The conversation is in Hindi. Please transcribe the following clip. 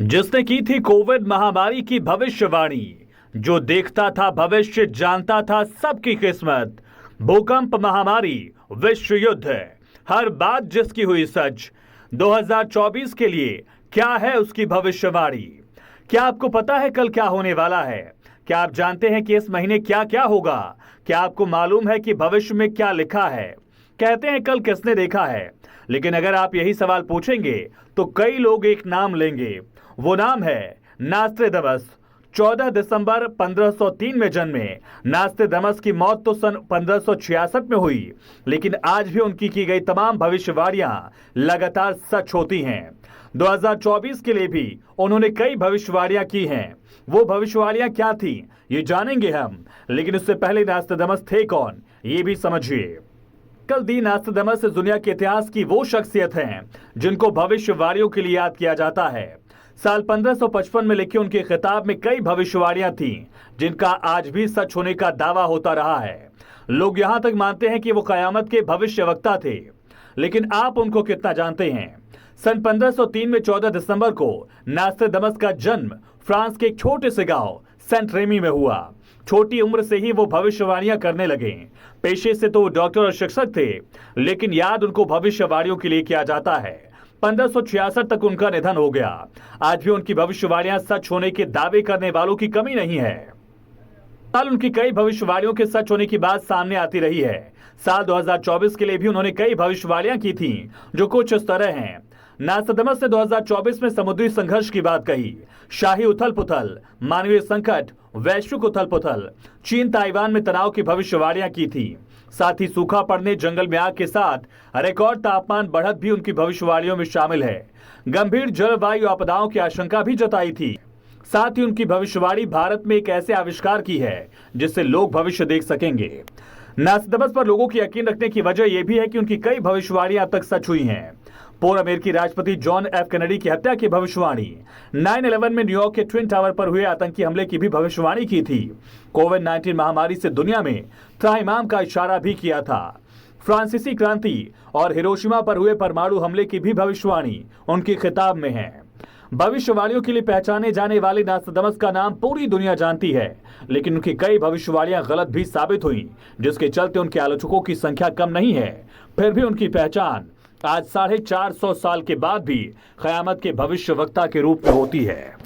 जिसने की थी कोविड महामारी की भविष्यवाणी, जो देखता था भविष्य, जानता था सबकी किस्मत। भूकंप, महामारी, विश्व युद्ध, हर बात जिसकी हुई सच। 2024 के लिए क्या है उसकी भविष्यवाणी? क्या आपको पता है कल क्या होने वाला है? क्या आप जानते हैं कि इस महीने क्या क्या होगा? क्या आपको मालूम है कि भविष्य में क्या लिखा है? कहते हैं कल किसने देखा है, लेकिन अगर आप यही सवाल पूछेंगे तो कई लोग एक नाम लेंगे। वो नाम है नास्ट्रेदमस। 14 दिसंबर 1503 में जन्मे नास्ट्रेदमस की मौत तो सन 1566 में हुई, लेकिन आज भी उनकी की गई तमाम भविष्यवाणियां लगातार सच होती हैं। 2024 के लिए भी उन्होंने कई भविष्यवाणियां की हैं। वो भविष्यवाणियां क्या थी ये जानेंगे हम, लेकिन उससे पहले नास्ट्रेदमस थे कौन ये भी समझिए। कल दी नास्ट्रेदमस दुनिया के इतिहास की वो शख्सियत हैं जिनको भविष्यवाणियों के लिए याद किया जाता है। साल 1555 में लिखी उनकी किताब में कई भविष्यवाणियां थीं जिनका आज भी सच होने का दावा होता रहा है। लोग यहां तक मानते हैं कि वो कयामत के भविष्यवक्ता थे, लेकिन आप उनको कितना जानते हैं? सन 1503 में 14 दिसंबर को नास्ट्रेदमस का जन्म फ्रांस के एक छोटे से गांव सेंट रेमी में हुआ। छोटी उम्र से ही वो भविष्यवाणियां करने लगे। पेशे से तो डॉक्टर और शिक्षक थे, लेकिन याद उनको भविष्यवाणियों के लिए किया जाता है। 1566 तक उनका निधन हो गया। आज भी उनकी भविष्यवाणियां सच होने के दावे करने वालों की कमी नहीं है। साल उनकी कई भविष्यवाणियों के सच होने की बात सामने आती रही है। साल 2024 के लिए भी उन्होंने कई भविष्यवाणियां की थी जो कुछ इस तरह हैं। नास्ट्रेदमस ने 2024 में समुद्री संघर्ष की बात कही, शाही उथल पुथल, मानवीय संकट, वैश्विक उथल पुथल, चीन ताइवान में तनाव की भविष्यवाणियां की थी। साथ ही सूखा पड़ने, जंगल में आग के साथ रिकॉर्ड तापमान बढ़त भी उनकी भविष्यवाणियों में शामिल है। गंभीर जलवायु आपदाओं की आशंका भी जताई थी। साथ ही उनकी भविष्यवाणी भारत में एक ऐसे आविष्कार की है जिससे लोग भविष्य देख सकेंगे। नास्ट्रेदमस पर लोगों की यकीन रखने की वजह यह भी है कि उनकी कई भविष्यवाणियां अब तक सच हुई हैं। पूर्व अमेरिकी राष्ट्रपति जॉन एफ कैनेडी की हत्या की भविष्यवाणी, 9/11 में न्यूयॉर्क के ट्विन टावर पर हुए आतंकी हमले की भी भविष्यवाणी की थी। कोविड-19 महामारी से दुनिया में त्राहिमाम का इशारा भी किया था। फ्रांसीसी क्रांति और हिरोशिमा पर हुए परमाणु हमले की भी भविष्यवाणी उनकी किताब में है। भविष्यवाणियों के लिए पहचाने जाने वाले नास्ट्रेदमस का नाम पूरी दुनिया जानती है, लेकिन उनकी कई भविष्यवाणियां गलत भी साबित हुई, जिसके चलते उनके आलोचकों की संख्या कम नहीं है। फिर भी उनकी पहचान आज 450 साल के बाद भी कयामत के भविष्यवक्ता के रूप में होती है।